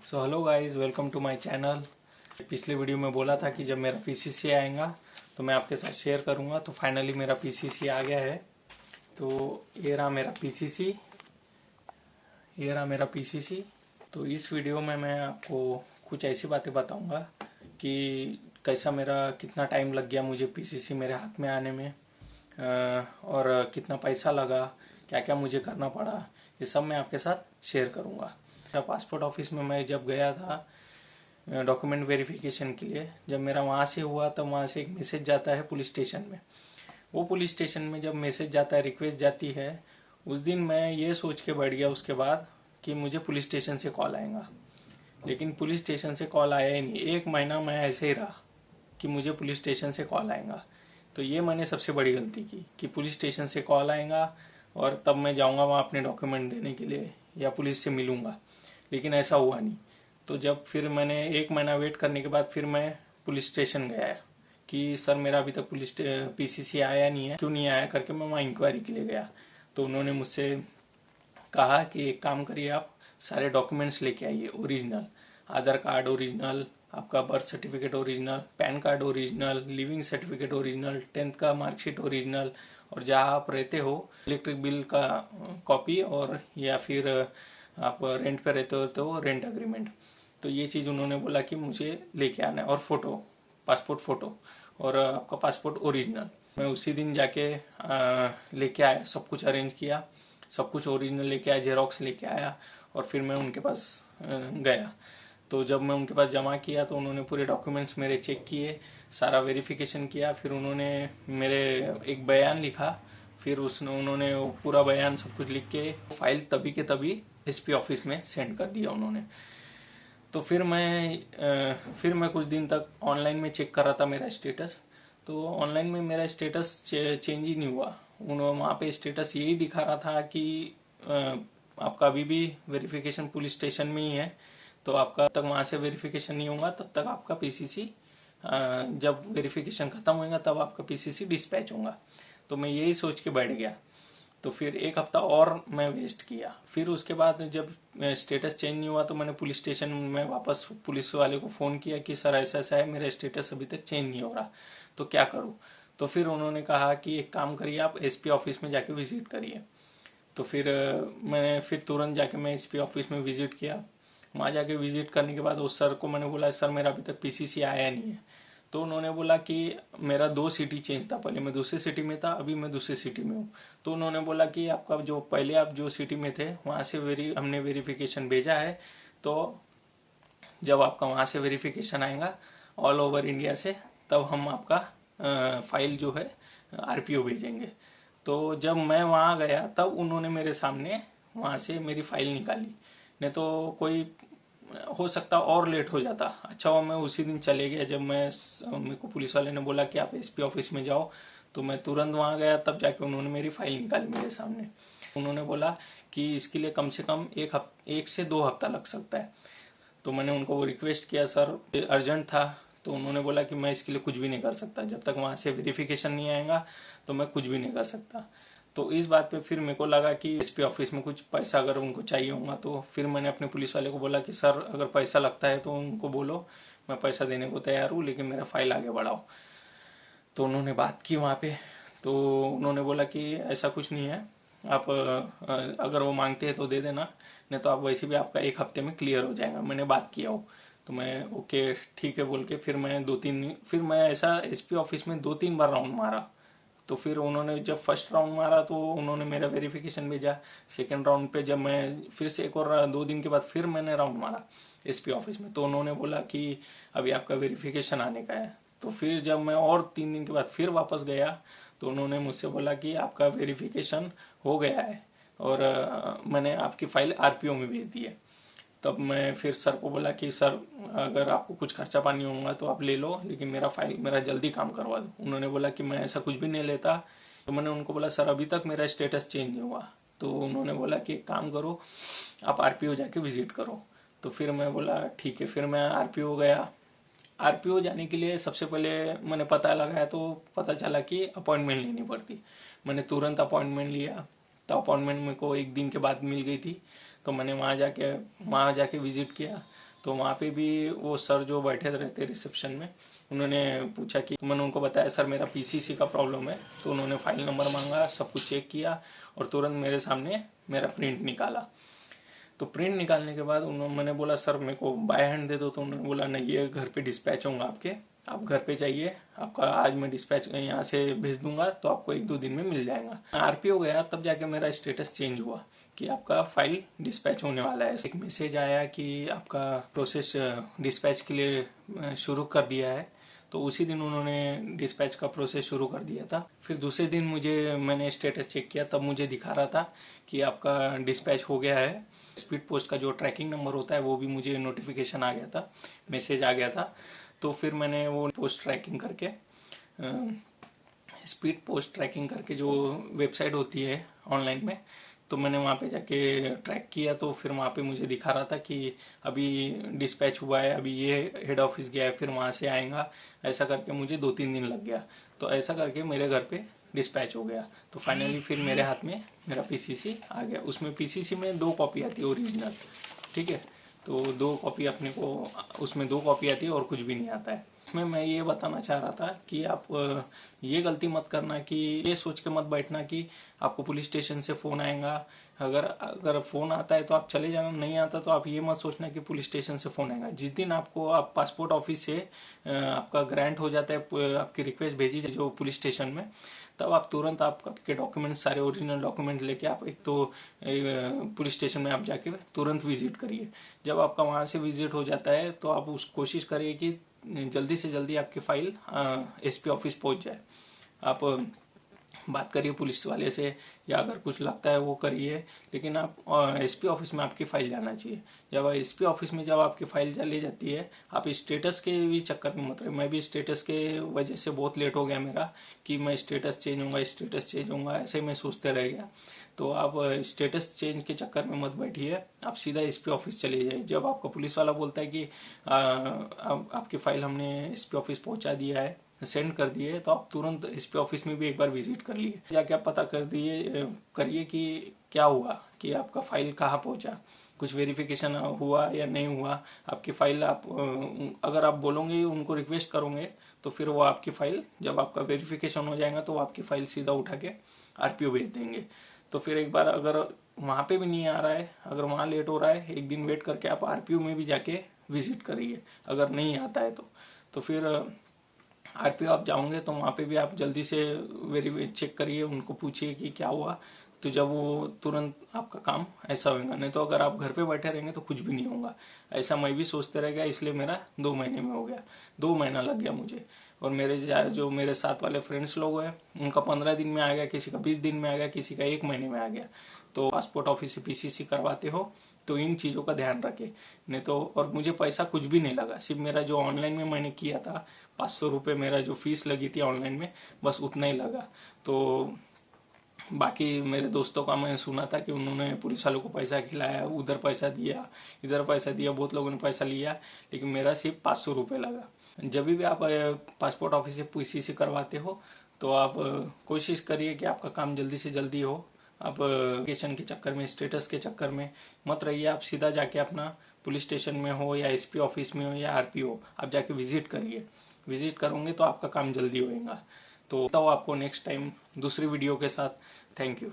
So hello guys, welcome to my channel. पिछले video में बोला था कि जब मेरा पीसीसी आएगा तो मैं आपके साथ शेयर करूंगा। तो फाइनली मेरा पीसीसी आ गया है। तो ये रहा मेरा पीसीसी, तो इस वीडियो में मैं आपको कुछ ऐसी बातें बताऊंगा कि कैसा मेरा कितना टाइम लग गया मुझे पीसीसी मेरे हाथ में आने में, और कितना पैसा लगा, क्या क्या मुझे करना पड़ा, ये सब मैं आपके साथ शेयर करूंगा। पासपोर्ट ऑफिस में मैं जब गया था डॉक्यूमेंट वेरिफिकेशन के लिए, जब मेरा वहाँ से हुआ तब वहाँ से एक मैसेज जाता है पुलिस स्टेशन में। वो पुलिस स्टेशन में जब मैसेज जाता है, रिक्वेस्ट जाती है, उस दिन मैं ये सोच के बैठ गया उसके बाद कि मुझे पुलिस स्टेशन से कॉल आएगा। लेकिन पुलिस स्टेशन से कॉल आया ही नहीं। 1 महीना मैं ऐसे ही रहा कि मुझे पुलिस स्टेशन से कॉल आएगा। तो ये मैंने सबसे बड़ी गलती की कि पुलिस स्टेशन से कॉल आएगा और तब मैं जाऊँगा वहाँ अपने डॉक्यूमेंट देने के लिए या पुलिस से मिलूँगा, लेकिन ऐसा हुआ नहीं। तो जब फिर मैंने 1 महीना वेट करने के बाद फिर मैं पुलिस स्टेशन गया कि सर मेरा अभी तक पुलिस पीसीसी आया नहीं है, क्यों नहीं आया करके मैं वहाँ इंक्वायरी के लिए गया। तो उन्होंने मुझसे कहा कि एक काम करिए, आप सारे डॉक्यूमेंट्स लेके आइए ओरिजिनल, आधार कार्ड ओरिजिनल, आपका birth certificate original, pan card original, leaving certificate original, 10th का मार्कशीट ओरिजिनल, और जहाँ आप रहते हो इलेक्ट्रिक बिल का कॉपी, और या फिर आप रेंट पे रहते हो तो रेंट अग्रीमेंट। तो ये चीज़ उन्होंने बोला कि मुझे लेके आना है, और फोटो, पासपोर्ट फोटो और आपका पासपोर्ट ओरिजिनल। मैं उसी दिन जाके लेके आया, सब कुछ अरेंज किया, सब कुछ ओरिजिनल लेके आया, जेरोक्स लेके आया, और फिर मैं उनके पास गया। तो जब मैं उनके पास जमा किया तो उन्होंने पूरे डॉक्यूमेंट्स मेरे चेक किए, सारा वेरिफिकेशन किया, फिर उन्होंने मेरे एक बयान लिखा, फिर उन्होंने पूरा बयान सब कुछ लिख के फाइल तभी के तभी एसपी ऑफिस में सेंड कर दिया उन्होंने। तो फिर मैं कुछ दिन तक ऑनलाइन में चेक कर रहा था मेरा स्टेटस। तो ऑनलाइन में मेरा स्टेटस चेंज ही नहीं हुआ। उन्होंने वहाँ पे स्टेटस यही दिखा रहा था कि आपका अभी भी वेरिफिकेशन पुलिस स्टेशन में ही है, तो आपका तक वहाँ से वेरिफिकेशन नहीं होगा तब तक आपका पीसीसी, जब वेरिफिकेशन खत्म होगा तब आपका पीसीसी डिस्पैच होगा। तो मैं यही सोच के बैठ गया। तो फिर 1 हफ्ता और मैं वेस्ट किया। फिर उसके बाद जब स्टेटस चेंज नहीं हुआ तो मैंने पुलिस स्टेशन में वापस पुलिस वाले को फ़ोन किया कि सर ऐसा ऐसा है, मेरा स्टेटस अभी तक चेंज नहीं हो रहा, तो क्या करूँ। तो फिर उन्होंने कहा कि एक काम करिए, आप एसपी ऑफिस में जाके विजिट करिए। तो फिर मैंने फिर तुरंत जाके मैं एसपी ऑफिस में विजिट किया। वहाँ जाके विजिट करने के बाद उस सर को मैंने बोला, सर मेरा अभी तक पीसीसी आया नहीं है। तो उन्होंने बोला कि मेरा 2 सिटी चेंज था, पहले मैं दूसरी सिटी में था, अभी मैं दूसरी सिटी में हूँ। तो उन्होंने बोला कि आपका जो पहले आप जो सिटी में थे वहाँ से हमने वेरिफिकेशन भेजा है, तो जब आपका वहाँ से वेरिफिकेशन आएगा ऑल ओवर इंडिया से, तब हम आपका फाइल जो है आरपीओ भेजेंगे। तो जब मैं वहाँ गया तब उन्होंने मेरे सामने वहाँ से मेरी फाइल निकाली, नहीं तो कोई हो सकता और लेट हो जाता। अच्छा हुआ मैं उसी दिन चले गया। जब मेरे को पुलिस वाले ने बोला कि आप एसपी ऑफिस में जाओ, तो मैं तुरंत वहाँ गया, तब जाके उन्होंने मेरी फाइल निकाली मेरे सामने। उन्होंने बोला कि इसके लिए कम से कम 1 से 2 हफ्ता लग सकता है। तो मैंने उनको वो रिक्वेस्ट किया, सर अर्जेंट था। तो उन्होंने बोला कि मैं इसके लिए कुछ भी नहीं कर सकता, जब तक वहाँ से वेरिफिकेशन नहीं आएगा तो मैं कुछ भी नहीं कर सकता। तो इस बात पे फिर मेरे को लगा कि एसपी ऑफिस में कुछ पैसा अगर उनको चाहिए होगा, तो फिर मैंने अपने पुलिस वाले को बोला कि सर अगर पैसा लगता है तो उनको बोलो, मैं पैसा देने को तैयार हूँ, लेकिन मेरा फाइल आगे बढ़ाओ। तो उन्होंने बात की वहाँ पे। तो उन्होंने बोला कि ऐसा कुछ नहीं है, आप अगर वो मांगते हैं तो दे देना, नहीं तो आप वैसे भी आपका 1 हफ्ते में क्लियर हो जाएगा, मैंने बात किया हो। तो मैं ओके ठीक है बोल के फिर मैं ऐसा एसपी ऑफिस में 2-3 बार राउंड मारा। तो फिर उन्होंने जब फर्स्ट राउंड मारा तो उन्होंने मेरा वेरिफिकेशन भेजा। सेकंड राउंड पे जब मैं फिर से एक और 2 दिन के बाद फिर मैंने राउंड मारा एसपी ऑफिस में, तो उन्होंने बोला कि अभी आपका वेरिफिकेशन आने का है। तो फिर जब मैं और 3 दिन के बाद फिर वापस गया तो उन्होंने मुझसे बोला कि आपका वेरिफिकेशन हो गया है और मैंने आपकी फाइल आरपीओ में भेज दी है। तब मैं फिर सर को बोला कि सर अगर आपको कुछ खर्चा पानी होगा तो आप ले लो, लेकिन मेरा जल्दी काम करवा दो। उन्होंने बोला कि मैं ऐसा कुछ भी नहीं लेता। तो मैंने उनको बोला सर अभी तक मेरा स्टेटस चेंज नहीं हुआ। तो उन्होंने बोला कि एक काम करो, आप आरपीओ जाके विजिट करो। तो फिर मैं बोला ठीक है। फिर मैं आरपीओ गया। आरपीओ जाने के लिए सबसे पहले मैंने पता लगाया तो पता चला कि अपॉइंटमेंट लेनी पड़ती। मैंने तुरंत अपॉइंटमेंट लिया, तो अपॉइंटमेंट मेरे को 1 दिन के बाद मिल गई थी। तो मैंने वहाँ जाके विजिट किया। तो तो वहाँ पे भी वो सर जो बैठे रहते रिसेप्शन में, उन्होंने पूछा कि, मैंने उनको बताया सर मेरा पीसीसी का प्रॉब्लम है। तो उन्होंने फाइल नंबर मांगा, सब कुछ चेक किया और तुरंत मेरे सामने मेरा प्रिंट निकाला। तो प्रिंट निकालने के बाद मैंने बोला सर मेरे को बाय हैंड दे दो। तो उन्होंने बोला नहीं, ये घर पे डिस्पैच होगा आपके, आप घर पे जाइए, आपका आज मैं डिस्पैच यहाँ से भेज दूंगा, तो आपको 1-2 दिन में मिल जाएगा। आरपीओ गया तब जाके मेरा स्टेटस चेंज हुआ कि आपका फाइल डिस्पैच होने वाला है। एक मैसेज आया कि आपका प्रोसेस डिस्पैच के लिए शुरू कर दिया है। तो उसी दिन उन्होंने डिस्पैच का प्रोसेस शुरू कर दिया था। फिर दूसरे दिन मैंने स्टेटस चेक किया, तब मुझे दिखा रहा था कि आपका डिस्पैच हो गया है। स्पीड पोस्ट का जो ट्रैकिंग नंबर होता है वो भी मुझे नोटिफिकेशन आ गया था, मैसेज आ गया था। तो फिर मैंने वो पोस्ट ट्रैकिंग करके, स्पीड पोस्ट ट्रैकिंग करके जो वेबसाइट होती है ऑनलाइन में, तो मैंने वहाँ पे जाके ट्रैक किया। तो फिर वहाँ पे मुझे दिखा रहा था कि अभी डिस्पैच हुआ है, अभी ये हेड ऑफिस गया है, फिर वहाँ से आएगा। ऐसा करके मुझे 2-3 दिन लग गया। तो ऐसा करके मेरे घर पे डिस्पैच हो गया। तो फाइनली फिर मेरे हाथ में मेरा पीसीसी आ गया। उसमें पीसीसी में 2 कॉपी आती है ओरिजिनल, ठीक है। तो 2 कॉपी अपने को, उसमें 2 कॉपी आती है और कुछ भी नहीं आता है। इसमें मैं ये बताना चाह रहा था कि आप ये गलती मत करना कि ये सोच के मत बैठना कि आपको पुलिस स्टेशन से फ़ोन आएगा। अगर फ़ोन आता है तो आप चले जाना, नहीं आता तो आप ये मत सोचना कि पुलिस स्टेशन से फ़ोन आएगा। जिस दिन आपको आप पासपोर्ट ऑफिस से आपका ग्रांट हो जाता है, आपकी रिक्वेस्ट भेजी जो पुलिस स्टेशन में, तब आप तुरंत आपके डॉक्यूमेंट, सारे ओरिजिनल डॉक्यूमेंट लेके आप एक तो पुलिस स्टेशन में आप जाके तुरंत विजिट करिए। जब आपका वहाँ से विजिट हो जाता है तो आप कोशिश करिए कि जल्दी से जल्दी आपकी फाइल एसपी ऑफिस पहुंच जाए। आप बात करिए पुलिस वाले से, या अगर कुछ लगता है वो करिए, लेकिन आप एसपी ऑफिस में आपकी फाइल जाना चाहिए। जब एसपी ऑफिस में जब आपकी फाइल ले जाती है, आप स्टेटस के भी चक्कर में मत रहे। मैं भी स्टेटस के वजह से बहुत लेट हो गया मेरा, कि मैं स्टेटस चेंज होगा, ऐसे मैं सोचते रह गया। तो आप स्टेटस चेंज के चक्कर में मत बैठिए, आप सीधा एसपी ऑफिस चले जाइए। जब आपका पुलिस वाला बोलता है कि आपकी फाइल हमने एसपी ऑफिस पहुंचा दिया है, सेंड कर दिए, तो आप तुरंत एसपी ऑफिस में भी एक बार विजिट कर लिए, जाके आप पता करिए कि क्या हुआ, कि आपका फाइल कहाँ पहुंचा, कुछ वेरिफिकेशन हुआ या नहीं हुआ। आपकी फाइल अगर आप बोलोगे, उनको रिक्वेस्ट करोगे, तो फिर वो आपकी फाइल, जब आपका वेरिफिकेशन हो जाएगा तो वो आपकी फाइल सीधा उठा के आरपीओ भेज देंगे। तो फिर एक बार अगर वहाँ पे भी नहीं आ रहा है, अगर वहाँ लेट हो रहा है, एक दिन वेट करके आप आरपीओ में भी जाके विजिट करिए। अगर नहीं आता है तो फिर आरपीओ आप जाओगे तो वहाँ पे भी आप जल्दी से चेक करिए, उनको पूछिए कि क्या हुआ। तो जब वो तुरंत आपका काम ऐसा होगा। नहीं तो अगर आप घर पे बैठे रहेंगे तो कुछ भी नहीं होगा। ऐसा मैं भी सोचते रह गया, इसलिए मेरा 2 महीने में हो गया, 2 महीना लग गया मुझे। और जो मेरे साथ वाले फ्रेंड्स लोग हैं, उनका 15 दिन में आ गया, किसी का 20 दिन में आ गया, किसी का 1 महीने में आ गया। तो पासपोर्ट ऑफिस से पीसीसी करवाते हो तो इन चीज़ों का ध्यान रखें। नहीं तो, और मुझे पैसा कुछ भी नहीं लगा, सिर्फ मेरा जो ऑनलाइन में मैंने किया था 500 रुपये मेरा जो फीस लगी थी ऑनलाइन में, बस उतना ही लगा। तो बाकी मेरे दोस्तों का मैं सुना था कि उन्होंने पुलिस वालों को पैसा खिलाया, उधर पैसा दिया, इधर पैसा दिया, बहुत लोगों ने पैसा लिया, लेकिन मेरा सिर्फ 500 रुपये लगा। जब भी आप पासपोर्ट ऑफिस से पीसीसी करवाते हो तो आप कोशिश करिए कि आपका काम जल्दी से जल्दी हो। आप एप्लीकेशन के चक्कर में, स्टेटस के चक्कर में मत रहिए। आप सीधा जाके अपना पुलिस स्टेशन में हो या एसपी ऑफिस में हो या आरपीओ, आप जाके विजिट करिए। विजिट करोगे तो आपका काम जल्दी होएगा। तो आपको नेक्स्ट टाइम दूसरी वीडियो के साथ। Thank you.